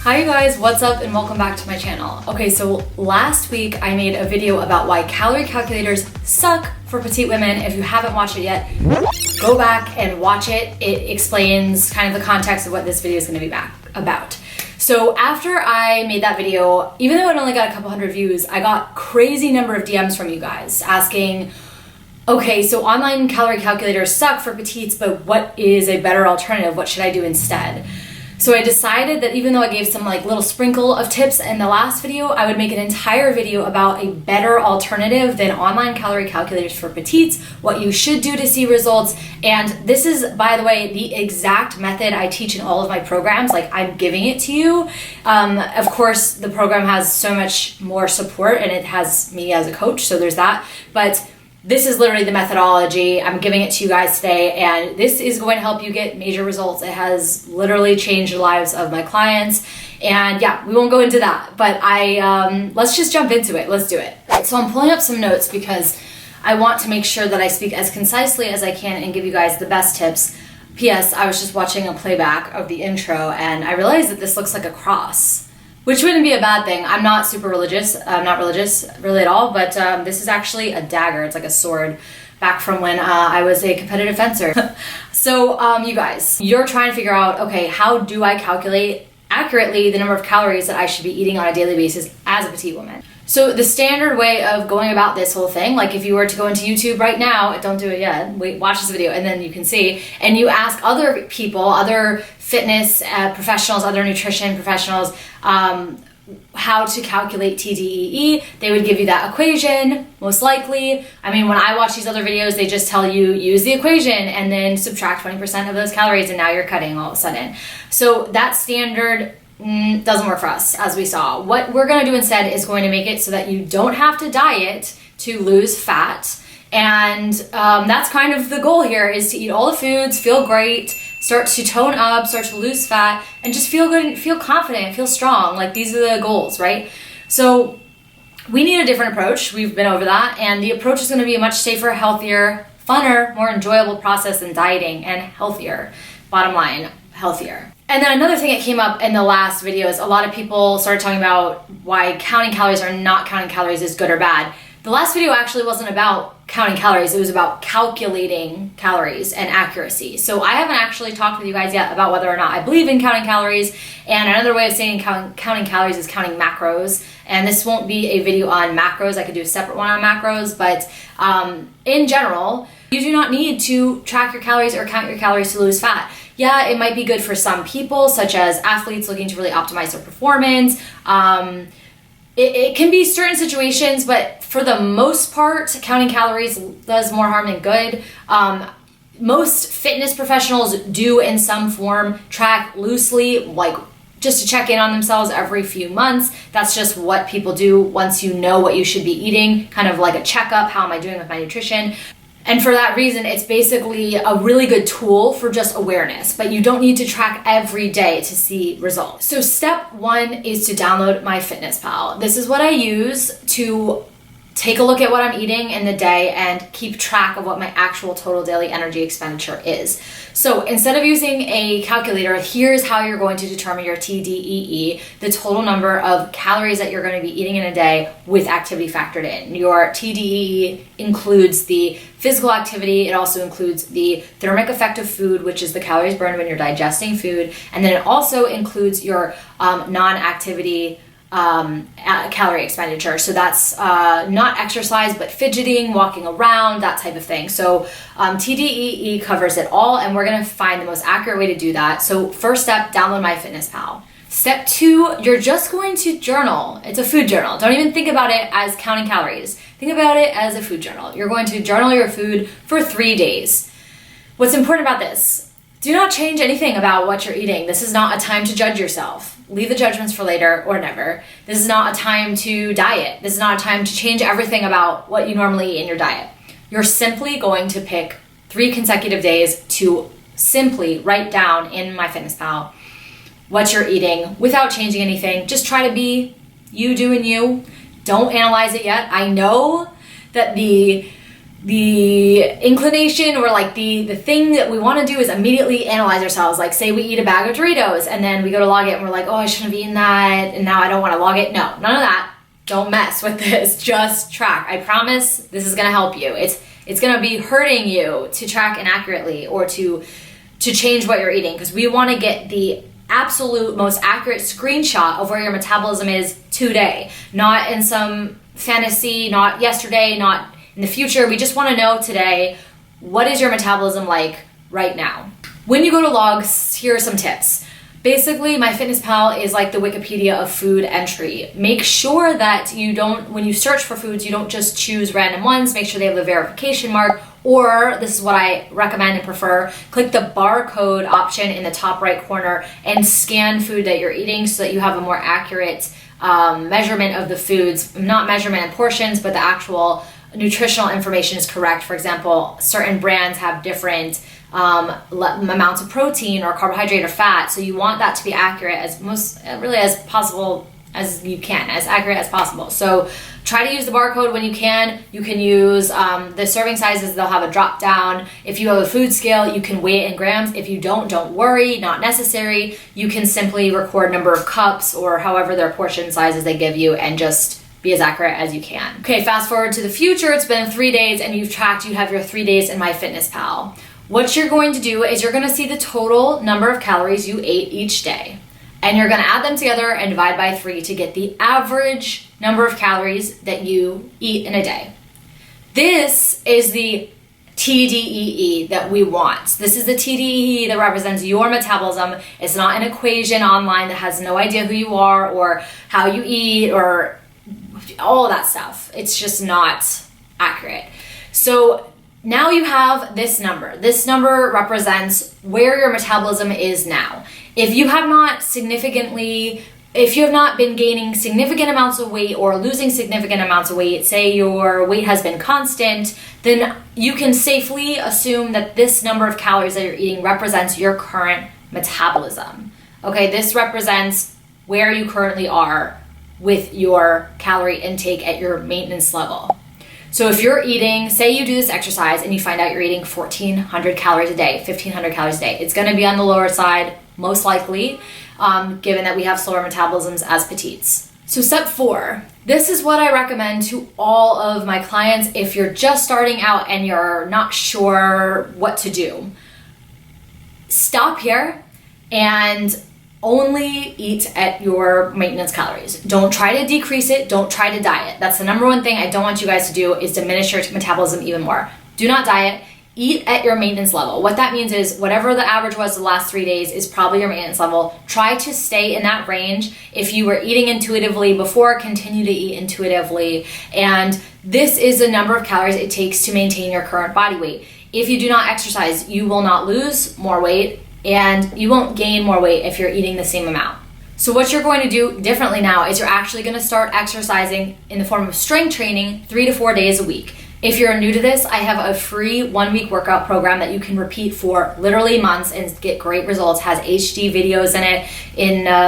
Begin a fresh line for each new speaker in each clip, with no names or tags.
Hi you guys, what's up and welcome back to my channel. Okay, so last week I made a video about why calorie calculators suck for petite women. If you haven't watched it yet, go back and watch it. It explains kind of the context of what this video is going to be about. So after I made that video, even though it only got a couple hundred views, I got crazy number of DMs from you guys asking, okay, so online calorie calculators suck for petites, but what is a better alternative? What should I do instead? So I decided that even though I gave some like little sprinkle of tips in the last video, I would make an entire video about a better alternative than online calorie calculators for petites, what you should do to see results. And this is, by the way, the exact method I teach in all of my programs. Like, I'm giving it to you. Of course, the program has so much more support and it has me as a coach, so there's that. But this is literally the methodology. I'm giving it to you guys today, and this is going to help you get major results. It has literally changed the lives of my clients. And yeah, we won't go into that, but let's just jump into it. Let's do it. So I'm pulling up some notes because I want to make sure that I speak as concisely as I can and give you guys the best tips. P.S. I was just watching a playback of the intro and I realized that this looks like a cross, which wouldn't be a bad thing. I'm not super religious. I'm not religious really at all, but this is actually a dagger. It's like a sword back from when I was a competitive fencer. So you guys, you're trying to figure out, okay, how do I calculate accurately the number of calories that I should be eating on a daily basis as a petite woman? So the standard way of going about this whole thing, like if you were to go into YouTube right now, don't do it yet, wait, watch this video and then you can see, and you ask other people, other fitness professionals, other nutrition professionals, how to calculate TDEE, they would give you that equation, most likely. I mean, when I watch these other videos, they just tell you, use the equation and then subtract 20% of those calories and now you're cutting all of a sudden. So that standard doesn't work for us, as we saw. What we're gonna do instead is going to make it so that you don't have to diet to lose fat. And that's kind of the goal here, is to eat all the foods, feel great, start to tone up, start to lose fat, and just feel good, feel confident, feel strong. Like, these are the goals, right? So we need a different approach. We've been over that. And the approach is gonna be a much safer, healthier, funner, more enjoyable process than dieting, and healthier. Bottom line, healthier. And then another thing that came up in the last video is a lot of people started talking about why counting calories or not counting calories is good or bad. The last video actually wasn't about counting calories, it was about calculating calories and accuracy. So I haven't actually talked with you guys yet about whether or not I believe in counting calories. And another way of saying counting calories is counting macros. And this won't be a video on macros, I could do a separate one on macros, but in general, you do not need to track your calories or count your calories to lose fat. Yeah, it might be good for some people, such as athletes looking to really optimize their performance. It can be certain situations, but for the most part, counting calories does more harm than good. Most fitness professionals do in some form track loosely, like just to check in on themselves every few months. That's just what people do once you know what you should be eating, kind of like a checkup, how am I doing with my nutrition? And for that reason, it's basically a really good tool for just awareness, but you don't need to track every day to see results. So step one is to download MyFitnessPal. This is what I use to take a look at what I'm eating in the day and keep track of what my actual total daily energy expenditure is. So instead of using a calculator, here's how you're going to determine your TDEE, the total number of calories that you're going to be eating in a day with activity factored in. Your TDEE includes the physical activity, it also includes the thermic effect of food, which is the calories burned when you're digesting food, and then it also includes your non-activity calorie expenditure. So that's not exercise, but fidgeting, walking around, that type of thing. So TDEE covers it all, and we're gonna find the most accurate way to do that. So first step, download MyFitnessPal. Step two, you're just going to journal. It's a food journal. Don't even think about it as counting calories. Think about it as a food journal. You're going to journal your food for 3 days. What's important about this? Do not change anything about what you're eating. This is not a time to judge yourself. Leave the judgments for later or never. This is not a time to diet. This is not a time to change everything about what you normally eat in your diet. You're simply going to pick 3 consecutive days to simply write down in MyFitnessPal what you're eating without changing anything. Just try to be you doing you. Don't analyze it yet. I know that the the inclination or like the thing that we want to do is immediately analyze ourselves. Like say we eat a bag of Doritos and then we go to log it and we're like, oh, I shouldn't have eaten that and now I don't want to log it. No, none of that. Don't mess with this. Just track. I promise this is gonna help you. It's gonna be hurting you to track inaccurately or to change what you're eating, because we want to get the absolute most accurate screenshot of where your metabolism is today, not in some fantasy, not yesterday, not in the future. We just want to know today, what is your metabolism like right now? When you go to logs, here are some tips. Basically, MyFitnessPal is like the Wikipedia of food entry. Make sure that you don't, when you search for foods, you don't just choose random ones. Make sure they have the verification mark, or this is what I recommend and prefer, click the barcode option in the top right corner and scan food that you're eating so that you have a more accurate measurement of the foods, not measurement in portions, but the actual nutritional information is correct. For example, certain brands have different amounts of protein or carbohydrate or fat, so you want that to be accurate as possible as you can, as accurate as possible. So try to use the barcode when you can. You can use the serving sizes, they'll have a drop down. If you have a food scale, you can weigh it in grams. If you don't worry, not necessary. You can simply record number of cups or however their portion sizes they give you and just be as accurate as you can. Okay, fast forward to the future. It's been 3 days and you've tracked, you have your 3 days in MyFitnessPal. What you're going to do is you're going to see the total number of calories you ate each day. And you're going to add them together and divide by 3 to get the average number of calories that you eat in a day. This is the TDEE that we want. This is the TDEE that represents your metabolism. It's not an equation online that has no idea who you are or how you eat or all of that stuff. It's just not accurate. So now you have this number. This number represents where your metabolism is now. If you have not been gaining significant amounts of weight or losing significant amounts of weight, say your weight has been constant, then you can safely assume that this number of calories that you're eating represents your current metabolism. Okay, this represents where you currently are with your calorie intake at your maintenance level. So if you're eating, say you do this exercise and you find out you're eating 1,400 calories a day, 1,500 calories a day, it's gonna be on the lower side, most likely, given that we have slower metabolisms as petites. So step 4, this is what I recommend to all of my clients if you're just starting out and you're not sure what to do. Stop here and only eat at your maintenance calories. Don't try to decrease it. Don't try to diet. That's the number one thing I don't want you guys to do, is diminish your metabolism even more. Do not diet. Eat at your maintenance level. What that means is whatever the average was the last 3 days is probably your maintenance level. Try to stay in that range. If you were eating intuitively before, continue to eat intuitively. And this is the number of calories it takes to maintain your current body weight. If you do not exercise, you will not lose more weight and you won't gain more weight if you're eating the same amount. So what you're going to do differently now is you're actually going to start exercising in the form of strength training 3 to 4 days a week. If you're new to this, I have a free 1-week workout program that you can repeat for literally months and get great results. Has HD videos in it.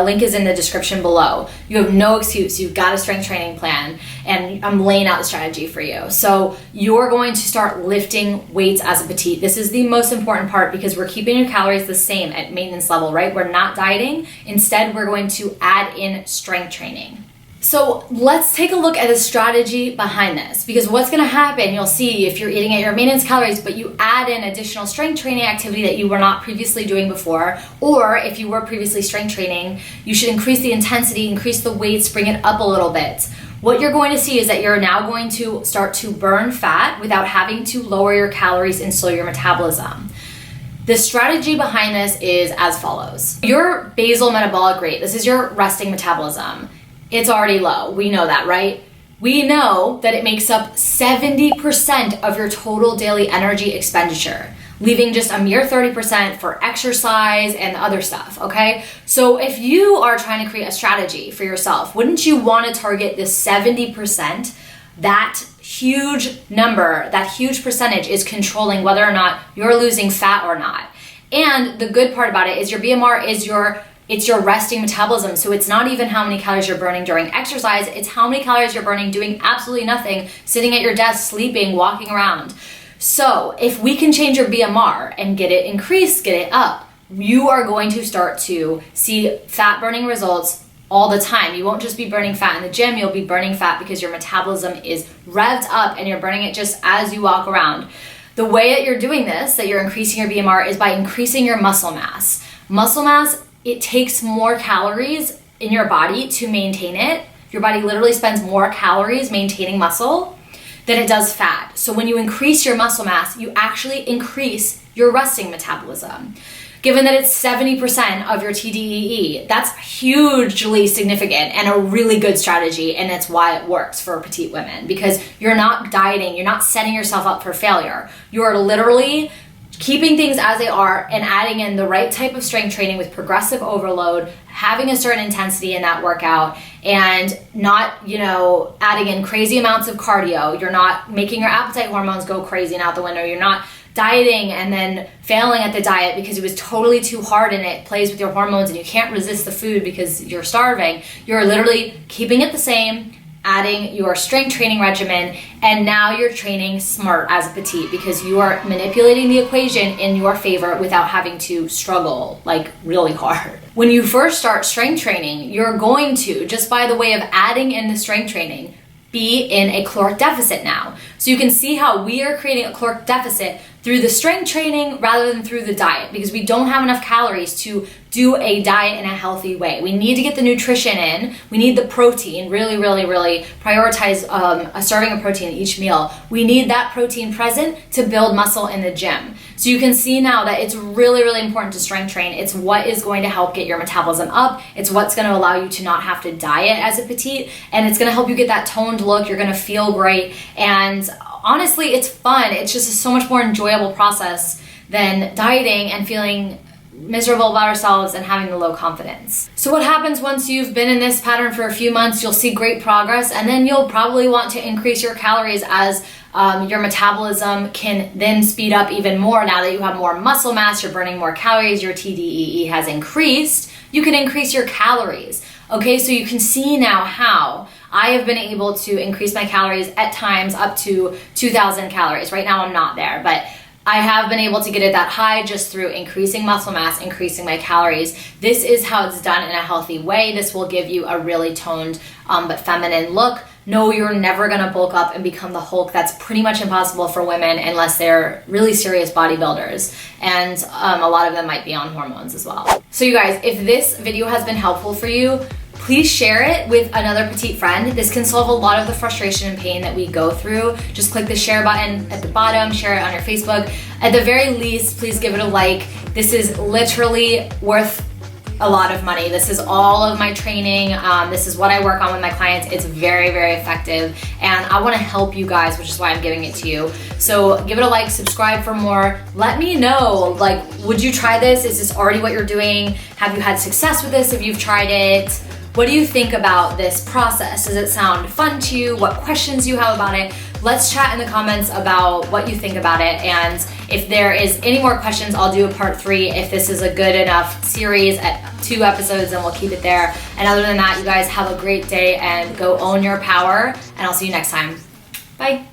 Link is in the description below. You have no excuse. You've got a strength training plan and I'm laying out the strategy for you. So you're going to start lifting weights as a petite. This is the most important part because we're keeping your calories the same at maintenance level, right? We're not dieting. Instead, we're going to add in strength training. So let's take a look at the strategy behind this, because what's going to happen, you'll see if you're eating at your maintenance calories, but you add in additional strength training activity that you were not previously doing before, or if you were previously strength training, you should increase the intensity, increase the weights, bring it up a little bit. What you're going to see is that you're now going to start to burn fat without having to lower your calories and slow your metabolism. The strategy behind this is as follows. Your basal metabolic rate, this is your resting metabolism. It's already low. We know that, right? We know that it makes up 70% of your total daily energy expenditure, leaving just a mere 30% for exercise and other stuff, okay? So if you are trying to create a strategy for yourself, wouldn't you want to target this 70%? That huge number, that huge percentage is controlling whether or not you're losing fat or not. And the good part about it is your BMR is your it's your resting metabolism. So it's not even how many calories you're burning during exercise, it's how many calories you're burning doing absolutely nothing, sitting at your desk, sleeping, walking around. So if we can change your BMR and get it increased, get it up, you are going to start to see fat burning results all the time. You won't just be burning fat in the gym, you'll be burning fat because your metabolism is revved up and you're burning it just as you walk around. The way that you're doing this, that you're increasing your BMR, is by increasing your muscle mass. Muscle mass, it takes more calories in your body to maintain it. Your body literally spends more calories maintaining muscle than it does fat. So when you increase your muscle mass, you actually increase your resting metabolism. Given that it's 70% of your TDEE, that's hugely significant and a really good strategy, and that's why it works for petite women, because you're not dieting, you're not setting yourself up for failure. You are literally keeping things as they are and adding in the right type of strength training with progressive overload, having a certain intensity in that workout, and not, adding in crazy amounts of cardio. You're not making your appetite hormones go crazy and out the window. You're not dieting and then failing at the diet because it was totally too hard and it plays with your hormones and you can't resist the food because you're starving. You're literally keeping it the same, adding your strength training regimen, and now you're training smart as a petite because you are manipulating the equation in your favor without having to struggle like really hard. When you first start strength training, you're going to, just by the way of adding in the strength training, be in a caloric deficit now. So you can see how we are creating a caloric deficit through the strength training rather than through the diet, because we don't have enough calories to do a diet in a healthy way. We need to get the nutrition in. We need the protein, really prioritize a serving of protein each meal. We need that protein present to build muscle in the gym. So you can see now that it's really important to strength train. It's what is going to help get your metabolism up. It's what's going to allow you to not have to diet as a petite, and it's going to help you get that toned look. You're going to feel great, and honestly, it's fun. It's just a so much more enjoyable process than dieting and feeling miserable about ourselves and having the low confidence. So what happens once you've been in this pattern for a few months? You'll see great progress, and then you'll probably want to increase your calories as your metabolism can then speed up even more. Now that you have more muscle mass, you're burning more calories, your TDEE has increased, you can increase your calories. Okay, so you can see now how I have been able to increase my calories at times up to 2,000 calories. Right now I'm not there, but I have been able to get it that high just through increasing muscle mass, increasing my calories. This is how it's done in a healthy way. This will give you a really toned but feminine look. No, you're never gonna bulk up and become the Hulk. That's pretty much impossible for women unless they're really serious bodybuilders. And a lot of them might be on hormones as well. So you guys, if this video has been helpful for you, please share it with another petite friend. This can solve a lot of the frustration and pain that we go through. Just click the share button at the bottom, share it on your Facebook. At the very least, please give it a like. This is literally worth a lot of money. This is all of my training. This is what I work on with my clients. It's very effective, and I want to help you guys, which is why I'm giving it to you. So give it a like, subscribe for more. Let me know, like, would you try this? Is this already what you're doing? Have you had success with this if you've tried it? What do you think about this process? Does it sound fun to you? What questions you have about it? Let's chat in the comments about what you think about it. And if there is any more questions, I'll do a part 3. If this is a good enough series at 2 episodes, then we'll keep it there. And other than that, you guys have a great day and go own your power. And I'll see you next time. Bye.